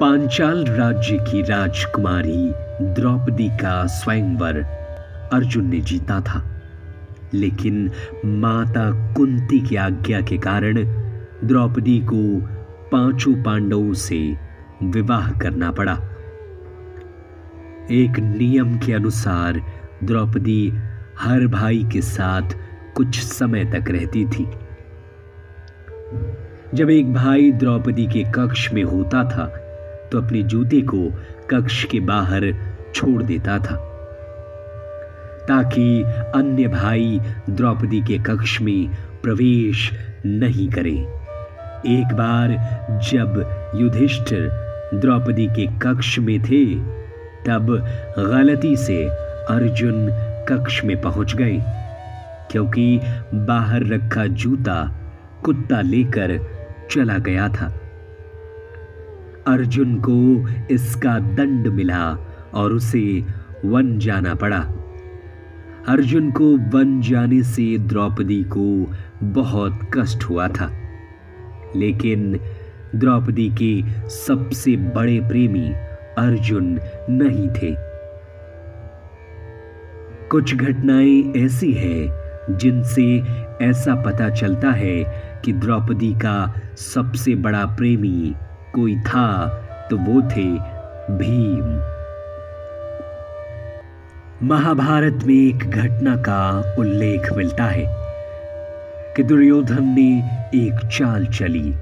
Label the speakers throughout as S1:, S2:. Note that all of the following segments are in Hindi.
S1: पांचाल राज्य की राजकुमारी द्रौपदी का स्वयंवर अर्जुन ने जीता था, लेकिन माता कुंती की आज्ञा के कारण द्रौपदी को पांचों पांडवों से विवाह करना पड़ा। एक नियम के अनुसार द्रौपदी हर भाई के साथ कुछ समय तक रहती थी। जब एक भाई द्रौपदी के कक्ष में होता था तो अपने जूते को कक्ष के बाहर छोड़ देता था, ताकि अन्य भाई द्रौपदी के कक्ष में प्रवेश नहीं करें। एक बार जब युधिष्ठिर द्रौपदी के कक्ष में थे, तब गलती से अर्जुन कक्ष में पहुंच गए, क्योंकि बाहर रखा जूता कुत्ता लेकर चला गया था। अर्जुन को इसका दंड मिला और उसे वन जाना पड़ा। अर्जुन को वन जाने से द्रौपदी को बहुत कष्ट हुआ था, लेकिन द्रौपदी के सबसे बड़े प्रेमी अर्जुन नहीं थे। कुछ घटनाएं ऐसी हैं जिनसे ऐसा पता चलता है कि द्रौपदी का सबसे बड़ा प्रेमी कोई था तो वो थे भीम। महाभारत में एक घटना का उल्लेख मिलता है कि दुर्योधन ने एक चाल चली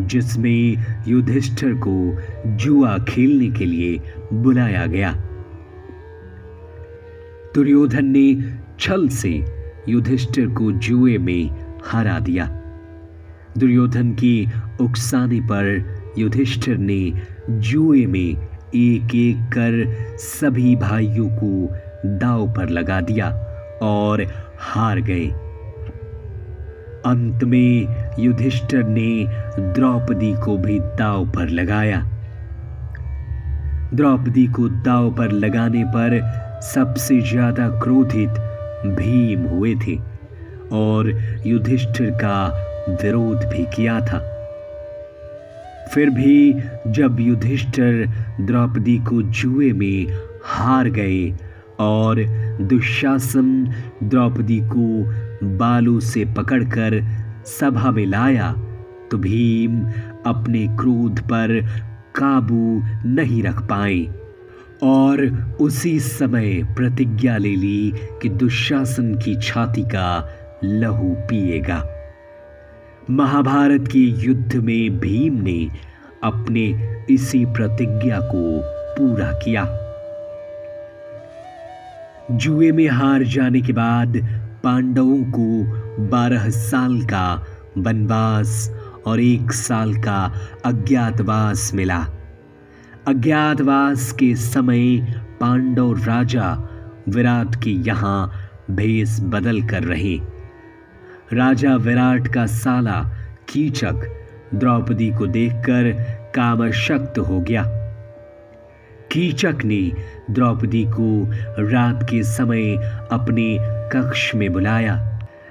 S1: जिसमें युधिष्ठिर को जुआ खेलने के लिए बुलाया गया। दुर्योधन ने छल से युधिष्ठिर को जुए में हरा दिया। दुर्योधन की उकसाने पर युधिष्ठिर ने जुए में एक एक कर सभी भाइयों को दांव पर लगा दिया और हार गए। अंत में युधिष्ठिर ने द्रौपदी को भी दांव पर लगाया। द्रौपदी को दांव पर लगाने पर सबसे ज्यादा क्रोधित भीम हुए थे और युधिष्ठिर का विरोध भी किया था। फिर भी जब युधिष्ठिर द्रौपदी को जुए में हार गए और दुशासन द्रौपदी को बालों से पकड़कर सभा में लाया, तो भीम अपने क्रोध पर काबू नहीं रख पाए और उसी समय प्रतिज्ञा ले ली कि दुशासन की छाती का लहू पिएगा। महाभारत के युद्ध में भीम ने अपने इसी प्रतिज्ञा को पूरा किया। जुए में हार जाने के बाद पांडवों को 12 साल का वनवास और 1 साल का अज्ञातवास मिला। अज्ञातवास के समय पांडव राजा विराट के यहाँ भेष बदल कर रहे। राजा विराट का साला कीचक द्रौपदी को देखकर कामाशक्त हो गया। कीचक ने द्रौपदी को रात के समय अपने कक्ष में बुलाया।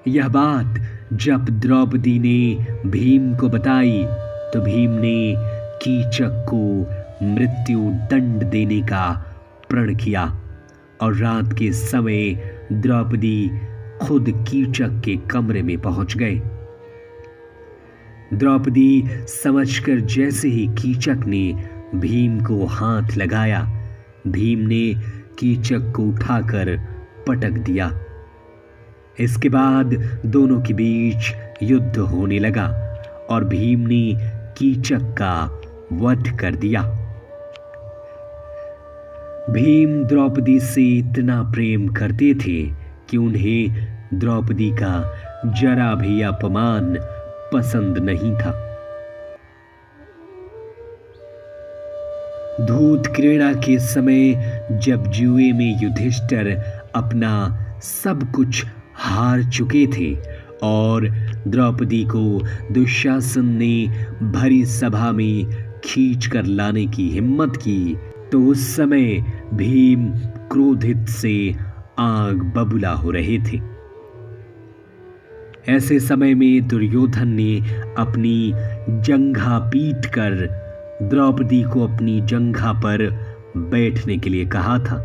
S1: यह बात जब द्रौपदी ने भीम को बताई तो भीम ने कीचक को मृत्यु दंड देने का प्रण किया और रात के समय द्रौपदी खुद कीचक के कमरे में पहुंच गए। द्रौपदी समझकर जैसे ही कीचक ने भीम को हाथ लगाया, भीम ने कीचक को उठाकर पटक दिया। इसके बाद दोनों के बीच युद्ध होने लगा और भीम ने कीचक का वध कर दिया। भीम द्रौपदी से इतना प्रेम करते थे कि उन्हें द्रौपदी का जरा भी अपमान पसंद नहीं था। धूत क्रीड़ा के समय जब जुए में युधिष्ठिर अपना सब कुछ हार चुके थे और द्रौपदी को दुशासन ने भरी सभा में खींच कर लाने की हिम्मत की, तो उस समय भीम क्रोधित से आग बबूला हो रहे थे। ऐसे समय में दुर्योधन ने अपनी जंघा पीट कर द्रौपदी को अपनी जंघा पर बैठने के लिए कहा था।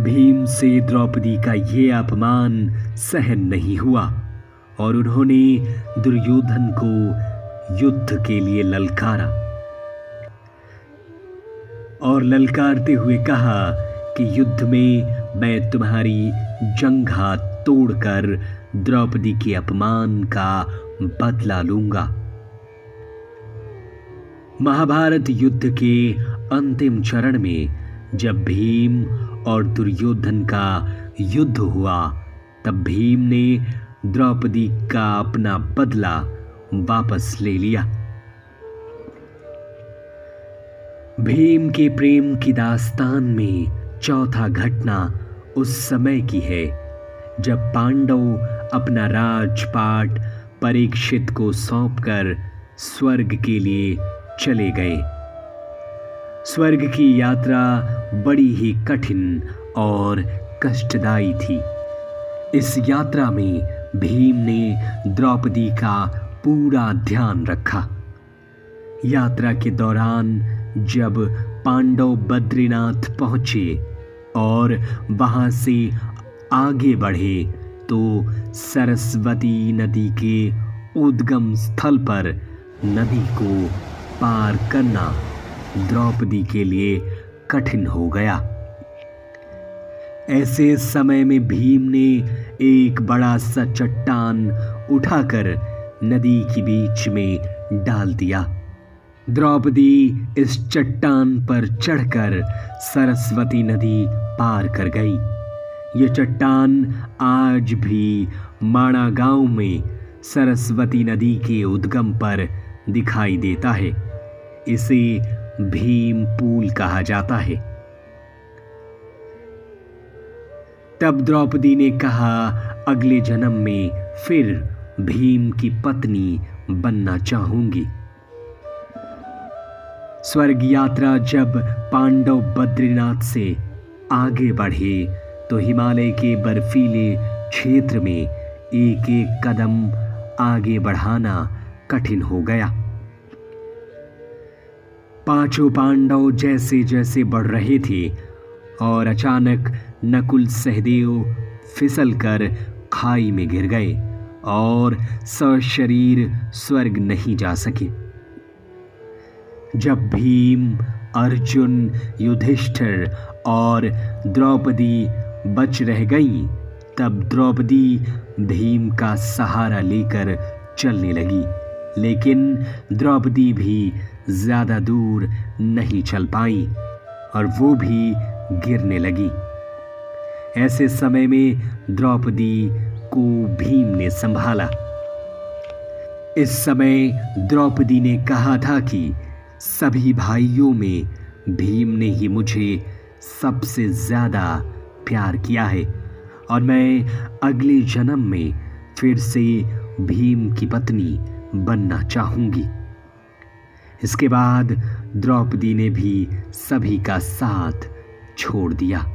S1: भीम से द्रौपदी का ये अपमान सहन नहीं हुआ और उन्होंने दुर्योधन को युद्ध के लिए ललकारा और ललकारते हुए कहा कि युद्ध में मैं तुम्हारी जंघा तोड़कर द्रौपदी के अपमान का बदला लूंगा। महाभारत युद्ध के अंतिम चरण में जब भीम और दुर्योधन का युद्ध हुआ तब भीम ने द्रौपदी का अपना बदला वापस ले लिया। भीम के प्रेम की दास्तान में चौथा घटना उस समय की है जब पांडव अपना राजपाट परीक्षित को सौंपकर स्वर्ग के लिए चले गए। स्वर्ग की यात्रा बड़ी ही कठिन और कष्टदायी थी। इस यात्रा में भीम ने द्रौपदी का पूरा ध्यान रखा। यात्रा के दौरान जब पांडव बद्रीनाथ पहुंचे और वहां से आगे बढ़े तो सरस्वती नदी के उद्गम स्थल पर नदी को पार करना द्रौपदी के लिए कठिन हो गया। ऐसे समय में भीम ने एक बड़ा सा चट्टान उठाकर नदी के बीच में डाल दिया। द्रौपदी इस चट्टान पर चढ़कर सरस्वती नदी पार कर गई। ये चट्टान आज भी माणा गांव में सरस्वती नदी के उद्गम पर दिखाई देता है। इसे भीम पुल कहा जाता है। तब द्रौपदी ने कहा, अगले जन्म में फिर भीम की पत्नी बनना चाहूंगी। स्वर्ग यात्रा जब पांडव बद्रीनाथ से आगे बढ़े तो हिमालय के बर्फीले क्षेत्र में एक एक कदम आगे बढ़ाना कठिन हो गया। पांचों पांडव जैसे जैसे बढ़ रहे थे और अचानक नकुल सहदेव फिसलकर खाई में गिर गए और सशरीर स्वर्ग नहीं जा सके। जब भीम, अर्जुन, युधिष्ठिर और द्रौपदी बच रह गईं, तब द्रौपदी भीम का सहारा लेकर चलने लगी। लेकिन द्रौपदी भी ज्यादा दूर नहीं चल पाई और वो भी गिरने लगी। ऐसे समय में द्रौपदी को भीम ने संभाला। इस समय द्रौपदी ने कहा था कि सभी भाइयों में भीम ने ही मुझे सबसे ज्यादा प्यार किया है और मैं अगले जन्म में फिर से भीम की पत्नी बनना चाहूंगी। इसके बाद द्रौपदी ने भी सभी का साथ छोड़ दिया।